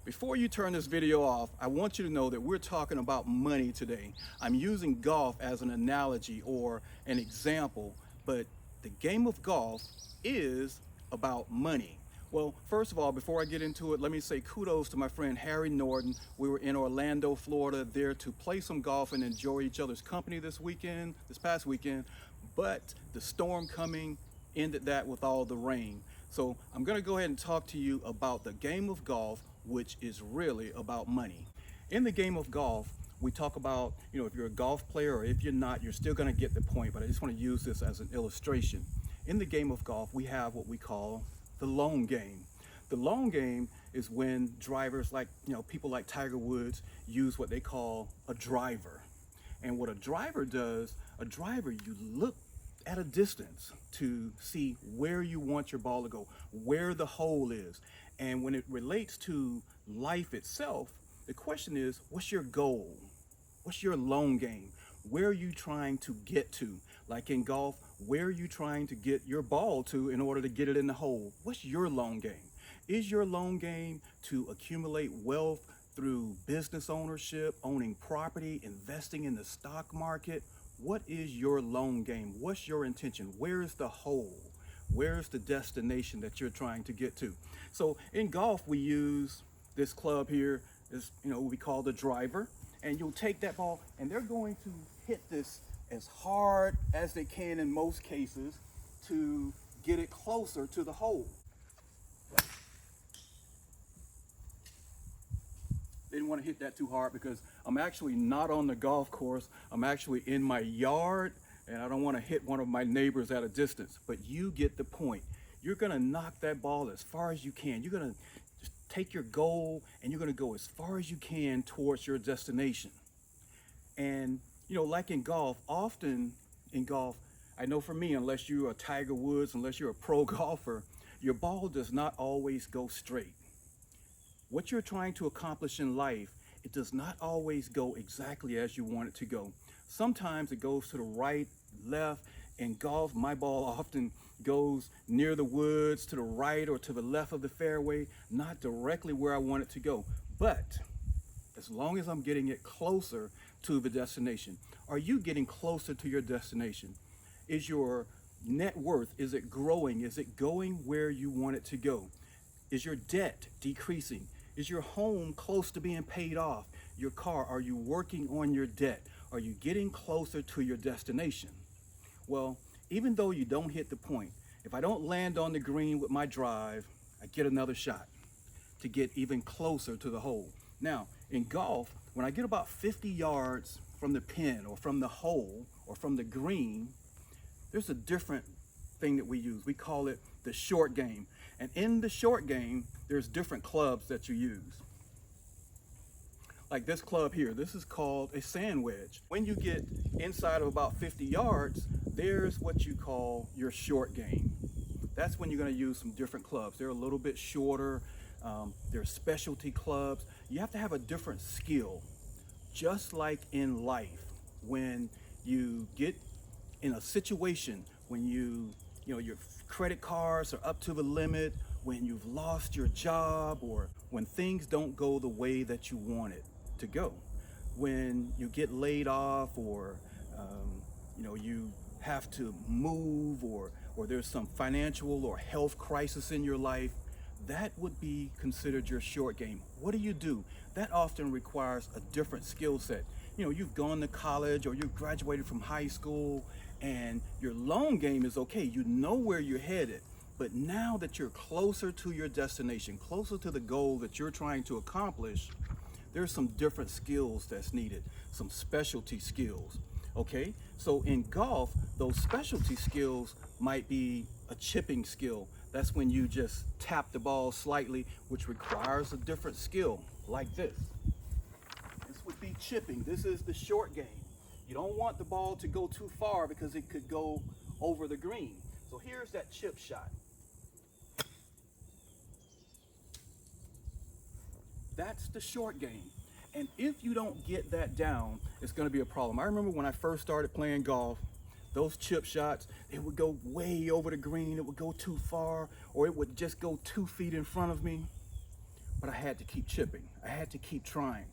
Before you turn this video off, I want you to know that we're talking about money today. I'm using golf as an analogy or an example, but the game of golf is about money. Well, first of all, before I get into it, let me say kudos to my friend Harry Norton. We were in Orlando, Florida, there to play some golf and enjoy each other's company this past weekend, but the storm coming ended that with all the rain. So I'm going to go ahead and talk to you about the game of golf, which is really about money. In the game of golf, we talk about, if you're a golf player or if you're not, you're still going to get the point, but I just want to use this as an illustration. In the game of golf, we have what we call the long game. The long game is when drivers like, people like Tiger Woods use what they call a driver. And what a driver does, you look at a distance to see where you want your ball to go, where the hole is. And when it relates to life itself, the question is, what's your goal? What's your long game? Where are you trying to get to? Like in golf, where are you trying to get your ball to in order to get it in the hole? What's your long game? Is your long game to accumulate wealth through business ownership, owning property, investing in the stock market? What is your long game? What's your intention? Where is the hole? Where's the destination that you're trying to get to? So in golf, we use this club here, we call the driver, and you'll take that ball and they're going to hit this as hard as they can in most cases to get it closer to the hole. They didn't want to hit that too hard because I'm actually not on the golf course. I'm actually in my yard and I don't want to hit one of my neighbors at a distance, but you get the point. You're going to knock that ball as far as you can. You're going to just take your goal and you're going to go as far as you can towards your destination. And, like in golf, often in golf, I know for me, unless you're a Tiger Woods, unless you're a pro golfer, your ball does not always go straight. What you're trying to accomplish in life, it does not always go exactly as you want it to go. Sometimes it goes to the right, left. In golf, my ball often goes near the woods, to the right or to the left of the fairway, not directly where I want it to go. But as long as I'm getting it closer to the destination, are you getting closer to your destination? Is your net worth, is it growing? Is it going where you want it to go? Is your debt decreasing? Is your home close to being paid off? Your car, are you working on your debt? Are you getting closer to your destination? Well, even though you don't hit the point, if I don't land on the green with my drive, I get another shot to get even closer to the hole. Now, in golf, when I get about 50 yards from the pin or from the hole or from the green, there's a different thing that we use. We call it the short game. And in the short game, there's different clubs that you use. Like this club here, this is called a sand wedge. When you get inside of about 50 yards, there's what you call your short game. That's when you're going to use some different clubs. They're a little bit shorter. They're specialty clubs. You have to have a different skill. Just like in life, when you get in a situation, when your credit cards are up to the limit, when you've lost your job, or when things don't go the way that you want it to go, when you get laid off, or you have to move, or there's some financial or health crisis in your life, that would be considered your short game. What do? That often requires a different skill set. You've gone to college or you've graduated from high school, and your long game is okay. You know where you're headed. But now that you're closer to your destination, closer to the goal that you're trying to accomplish, there's some different skills that's needed, some specialty skills. Okay? So in golf, those specialty skills might be a chipping skill. That's when you just tap the ball slightly, which requires a different skill, like this. This would be chipping. This is the short game. You don't want the ball to go too far because it could go over the green. So here's that chip shot. That's the short game. And if you don't get that down, it's going to be a problem. I remember when I first started playing golf, those chip shots, it would go way over the green, it would go too far, or it would just go 2 feet in front of me. but I had to keep chipping. I had to keep trying.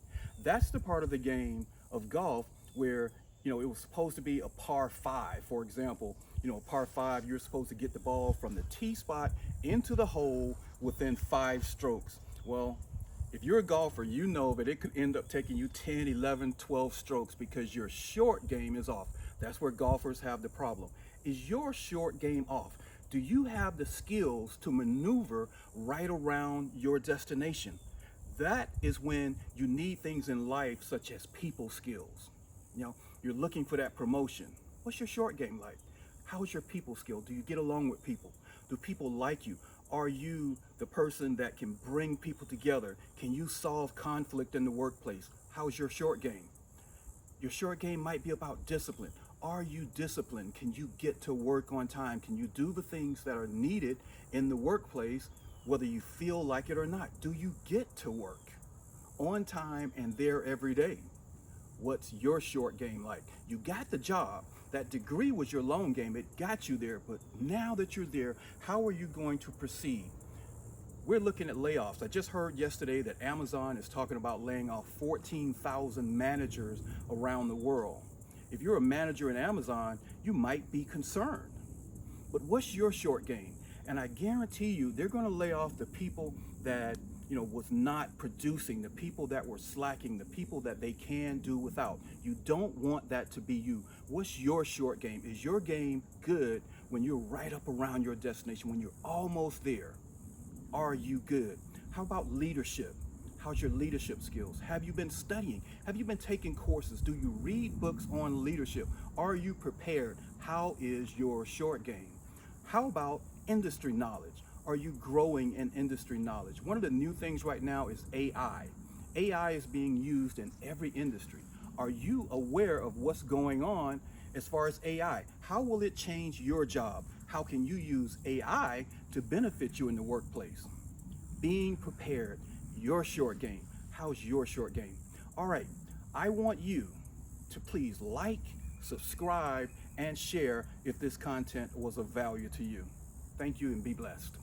That's the part of the game of golf where, it was supposed to be a par five, for example. A par five, you're supposed to get the ball from the tee spot into the hole within 5 strokes. Well, if you're a golfer, you know that it could end up taking you 10, 11, 12 strokes because your short game is off. That's where golfers have the problem. Is your short game off? Do you have the skills to maneuver right around your destination? That is when you need things in life such as people skills. You're looking for that promotion. What's your short game like? How is your people skill? Do you get along with people? Do people like you? Are you the person that can bring people together? Can you solve conflict in the workplace? How's your short game? Your short game might be about discipline. Are you disciplined? Can you get to work on time? Can you do the things that are needed in the workplace, whether you feel like it or not? Do you get to work on time and there every day? What's your short game like? You got the job. That degree was your long game. It got you there. But now that you're there, how are you going to proceed? We're looking at layoffs. I just heard yesterday that Amazon is talking about laying off 14,000 managers around the world. If you're a manager in Amazon, you might be concerned. But what's your short game? And I guarantee you, they're going to lay off the people that was not producing, the people that were slacking, the people that they can do without. You don't want that to be you. What's your short game? Is your game good when you're right up around your destination, when you're almost there? Are you good? How about leadership? How's your leadership skills? Have you been studying? Have you been taking courses? Do you read books on leadership? Are you prepared? How is your short game? How about industry knowledge? Are you growing in industry knowledge? One of the new things right now is AI. AI is being used in every industry. Are you aware of what's going on as far as AI? How will it change your job? How can you use AI to benefit you in the workplace? Being prepared, your short game. How's your short game? All right, I want you to please like, subscribe, and share if this content was of value to you. Thank you and be blessed.